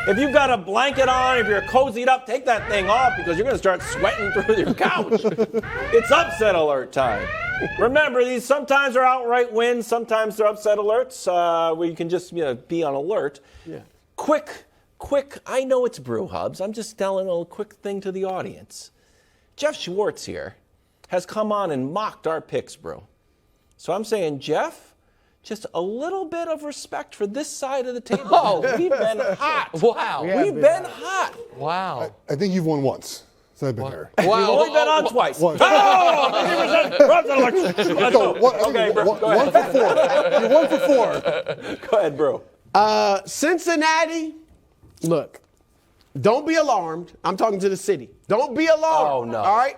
If you've got a blanket on, if you're cozied up, take that thing off because you're going to start sweating through your couch. It's upset alert time. Remember, these sometimes are outright wins, sometimes they're upset alerts where you can just be on alert. Yeah. Quick, I know it's Brew Hubs. I'm just telling a quick thing to the audience. Geoff Schwartz here has come on and mocked our picks, bro. So I'm saying, Jeff, just a little bit of respect for this side of the table. Oh, we've been hot. Wow. We've been hot. Wow. I think you've won once. So I've been here. Wow. You've only been on twice. Once. Okay, bro. Go ahead. 1 for 4. You're 1 for 4. Go ahead, bro. Cincinnati, look, don't be alarmed. I'm talking to the city. Don't be alarmed. Oh, no. All right?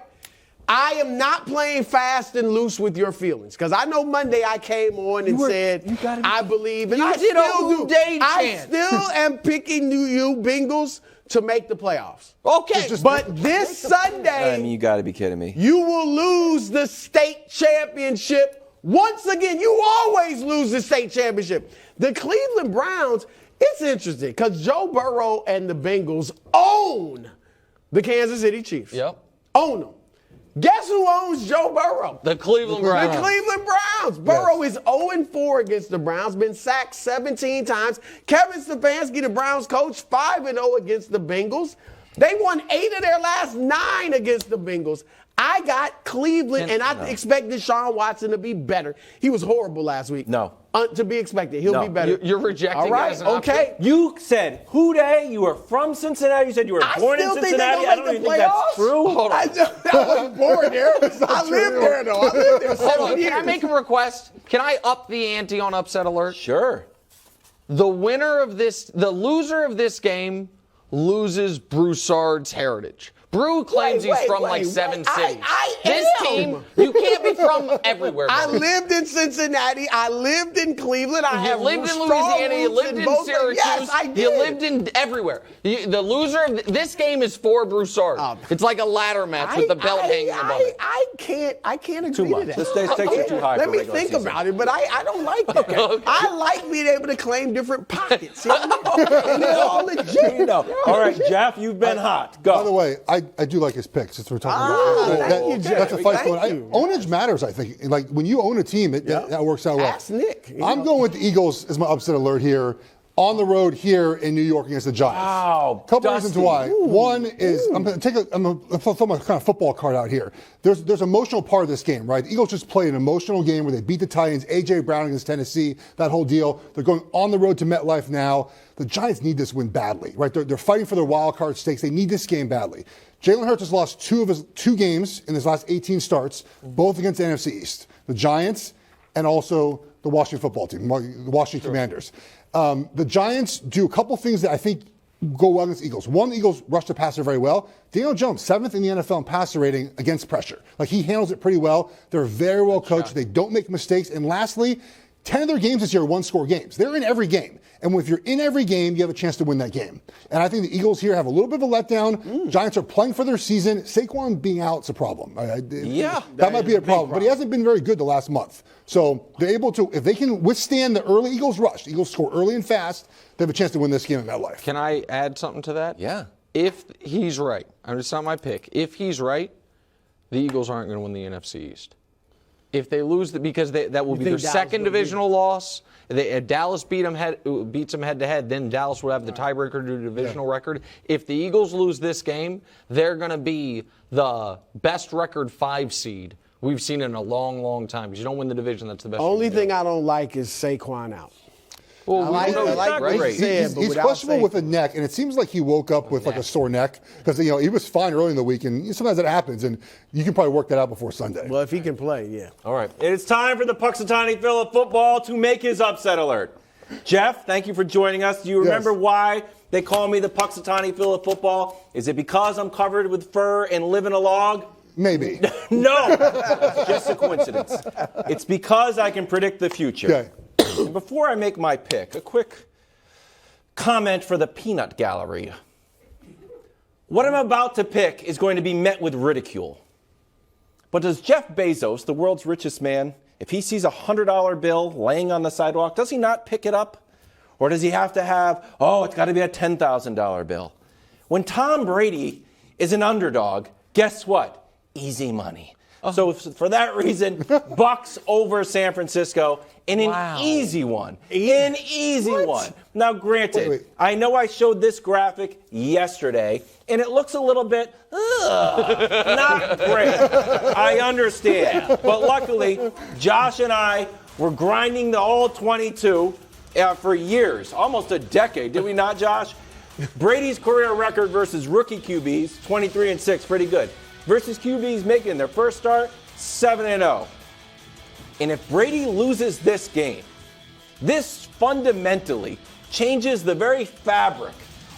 I am not playing fast and loose with your feelings because I know Monday I came on and said I believe, and I still do. I still am picking you Bengals to make the playoffs. Okay, but this Sunday, you got to be kidding me. You will lose the state championship once again. You always lose the state championship. The Cleveland Browns. It's interesting because Joe Burrow and the Bengals own the Kansas City Chiefs. Yep. Own them. Guess who owns Joe Burrow? The Cleveland Browns. The Cleveland Browns. Burrow is 0-4 against the Browns, been sacked 17 times. Kevin Stefanski, the Browns coach, 5-0 against the Bengals. They won 8 of their last 9 against the Bengals. I got Cleveland, and I expect Deshaun Watson to be better. He was horrible last week. No. To be expected. He'll be better. You're rejecting All right, as an option? okay. You said Houday. You were from Cincinnati. You said you were born in Cincinnati. I don't even think that's true. Hold on. I wasn't born there. I lived there, though. I lived there 7 years. Can I make a request? Can I up the ante on upset alert? Sure. The loser of this game loses Broussard's heritage. Brew claims he's from 7 cities. This team, you can't be from everywhere. I lived in Cincinnati. I lived in Cleveland. You lived in Louisiana. You lived in Syracuse. Yes, I did. You lived in everywhere. The loser of this game is for Broussard. It's like a ladder match with the belt hanging above it. I can't agree to that. This takes you too high. Let me think about it, but I don't like that. Okay. I like being able to claim different pockets. And it's all legit. All right, Jeff, you've been hot. Go. By the way, I do like his picks since we're talking about thank you, Jeff. That's a fight Thank going. you. Ownage matters, I think. Like when you own a team, that works out well. Ask Nick. I'm going with the Eagles as my upset alert here. On the road here in New York against the Giants. Wow. Couple reasons why. One is I'm going to throw my kind of football card out here. There's emotional part of this game, right? The Eagles just played an emotional game where they beat the Titans, A.J. Brown against Tennessee, that whole deal. They're going on the road to MetLife now. The Giants need this win badly, right? They're fighting for their wild card stakes. They need this game badly. Jalen Hurts has lost 2 of his 2 games in his last 18 starts, both against the NFC East. The Giants and also the Washington football team, the Washington Commanders. The Giants do a couple things that I think go well against Eagles. One, the Eagles rush the passer very well. Daniel Jones, 7th in the NFL in passer rating against pressure. Like, he handles it pretty well. They're very well coached. They don't make mistakes. And lastly, 10 of their games this year are one-score games. They're in every game. And if you're in every game, you have a chance to win that game. And I think the Eagles here have a little bit of a letdown. Giants are playing for their season. Saquon being out is a problem. That might be a problem. But he hasn't been very good the last month. So they're able to, if they can withstand the early Eagles rush, the Eagles score early and fast, they have a chance to win this game in MetLife. Can I add something to that? Yeah. If he's right, it's not my pick. If he's right, the Eagles aren't going to win the NFC East. If they lose, because that will be their second divisional loss. Dallas beats them head-to-head, then Dallas would have the tiebreaker to the divisional record. If the Eagles lose this game, they're going to be the best record 5 seed we've seen in a long, long time. Because you don't win the division, that's the best. Only thing I don't like is Saquon out. Well, I like what you said, he's questionable with a neck, and it seems like he woke up with like a sore neck because he was fine early in the week, and sometimes that happens, and you can probably work that out before Sunday. Well, if he can play, yeah. All right. It's time for the Punxsutawney Phil of football to make his upset alert. Jeff, thank you for joining us. Do you remember why they call me the Punxsutawney Phil of football? Is it because I'm covered with fur and live in a log? Maybe. No. It's just a coincidence. It's because I can predict the future. Okay. And before I make my pick, a quick comment for the peanut gallery. What I'm about to pick is going to be met with ridicule. But does Jeff Bezos, the world's richest man, if he sees a $100 bill laying on the sidewalk, does he not pick it up? Or does he have to have, it's got to be a $10,000 bill? When Tom Brady is an underdog, guess what? Easy money. So for that reason, Bucs over San Francisco in an easy one. An easy one. Now, granted, wait. I know I showed this graphic yesterday, and it looks a little bit, not great. I understand. But luckily, Josh and I were grinding the all 22 for years, almost a decade. Did we not, Josh? Brady's career record versus rookie QBs, 23-6, pretty good. Versus QBs making their first start, 7-0. And if Brady loses this game, this fundamentally changes the very fabric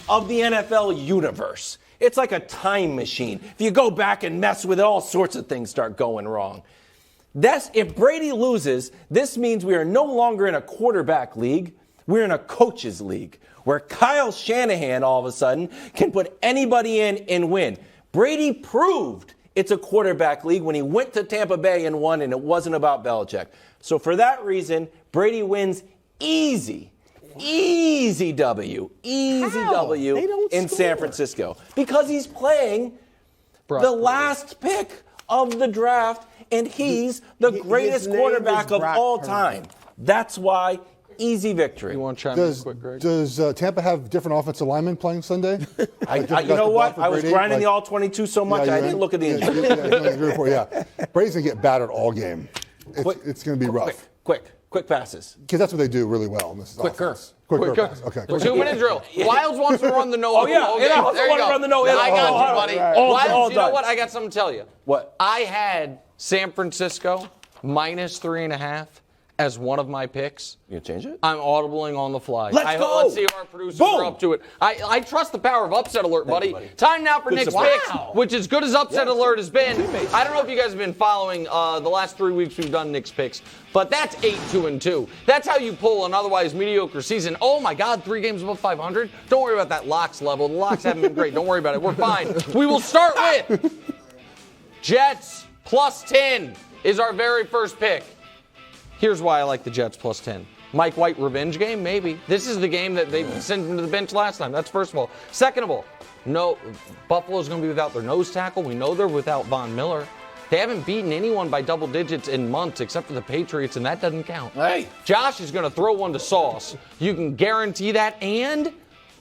of the NFL universe. It's like a time machine. If you go back and mess with it, all sorts of things start going wrong. If Brady loses, this means we are no longer in a quarterback league. We're in a coaches league where Kyle Shanahan all of a sudden can put anybody in and win. Brady proved it's a quarterback league when he went to Tampa Bay and won, and it wasn't about Belichick. So for that reason, Brady wins easy W in San Francisco. Because he's playing the last pick of the draft, and he's the greatest quarterback of all time. That's why easy victory. You want to chime in quick, Greg? Does Tampa have different offensive linemen playing Sunday? You know what? I was grinding the all 22 so much, I didn't look at the injury. Brady's going to get battered all game. It's going to be rough. Quick passes. Because that's what they do really well in this Quicker. offense. Quicker pass. Okay. 2-minute drill. Wildes wants to run the no. There you go. Run the no. I got you, buddy. Wildes, you know done. what? I got something to tell you. What? I had San Francisco minus 3.5 as one of my picks. You gonna change it? I'm audibling on the fly. Let's go. Let's see if our producers are up to it. I trust the power of upset alert, buddy. Time now for Nick's picks, which as good as upset alert has been. I don't know if you guys have been following the last 3 weeks we've done Nick's picks, but that's 8-2-2. That's how you pull an otherwise mediocre season. Oh my God, 3 games above 500. Don't worry about that locks level. The locks haven't been great. Don't worry about it. We're fine. We will start with Jets plus 10 is our very first pick. Here's why I like the Jets plus 10. Mike White revenge game? Maybe. This is the game that they sent him to the bench last time. That's first of all. Second of all, no, Buffalo's going to be without their nose tackle. We know they're without Von Miller. They haven't beaten anyone by double digits in months except for the Patriots, and that doesn't count. Hey. Josh is going to throw one to Sauce. You can guarantee that. And,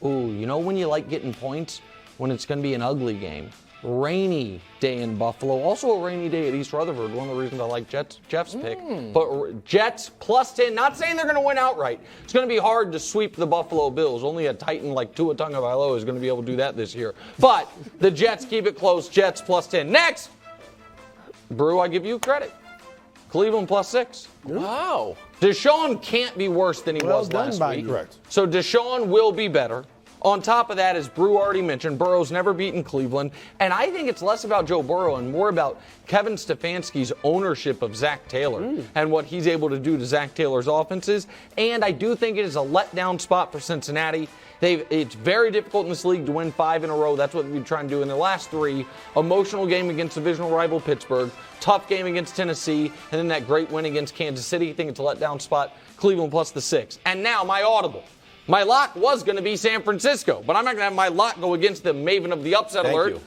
you know when you like getting points? When it's going to be an ugly game. Rainy day in Buffalo. Also a rainy day at East Rutherford. One of the reasons I like Jeff's pick. But Jets plus 10. Not saying they're going to win outright. It's going to be hard to sweep the Buffalo Bills. Only a Titan like Tua Tagovailoa is going to be able to do that this year. But the Jets keep it close. Jets plus 10. Next, Brew, I give you credit. Cleveland plus 6. Wow. Deshaun can't be worse than he was last week. Correct. So Deshaun will be better. On top of that, as Brew already mentioned, Burrow's never beaten Cleveland. And I think it's less about Joe Burrow and more about Kevin Stefanski's ownership of Zach Taylor and what he's able to do to Zach Taylor's offenses. And I do think it is a letdown spot for Cincinnati. It's very difficult in this league to win 5 in a row. That's what we've been trying to do in the last 3. Emotional game against divisional rival Pittsburgh. Tough game against Tennessee. And then that great win against Kansas City. I think it's a letdown spot. Cleveland plus the 6. And now my audible. My lock was going to be San Francisco, but I'm not going to have my lock go against the maven of the upset alert. You.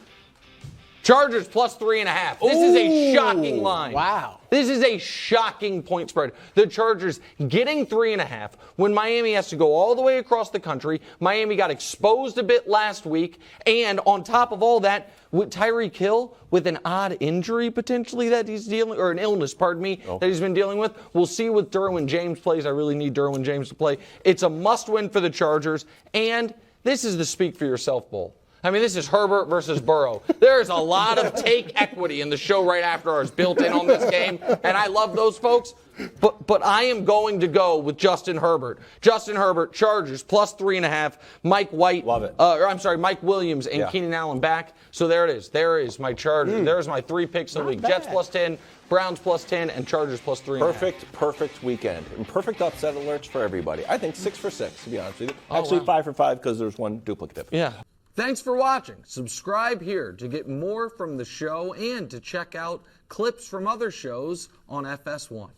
Chargers plus 3.5. This is a shocking line. Wow. This is a shocking point spread. The Chargers getting 3.5 when Miami has to go all the way across the country. Miami got exposed a bit last week. And on top of all that, with Tyreek Hill with an odd injury potentially that he's dealing, or an illness, that he's been dealing with. We'll see with Derwin James plays. I really need Derwin James to play. It's a must-win for the Chargers. And this is the Speak for Yourself Bowl. I mean, this is Herbert versus Burrow. There's a lot of take equity in the show right after ours built in on this game, and I love those folks. But I am going to go with Justin Herbert. Justin Herbert, Chargers, plus 3.5. Mike White. Love it. Mike Williams and Keenan Allen back. So there it is. There is my Chargers. There's my 3 picks of the week. Jets plus 10, Browns plus 10, and Chargers plus 3.5. Perfect weekend. And perfect upset alerts for everybody. I think 6 for 6, to be honest with you. Actually, 5 for 5 because there's one duplicative. Yeah. Thanks for watching. Subscribe here to get more from the show and to check out clips from other shows on FS1.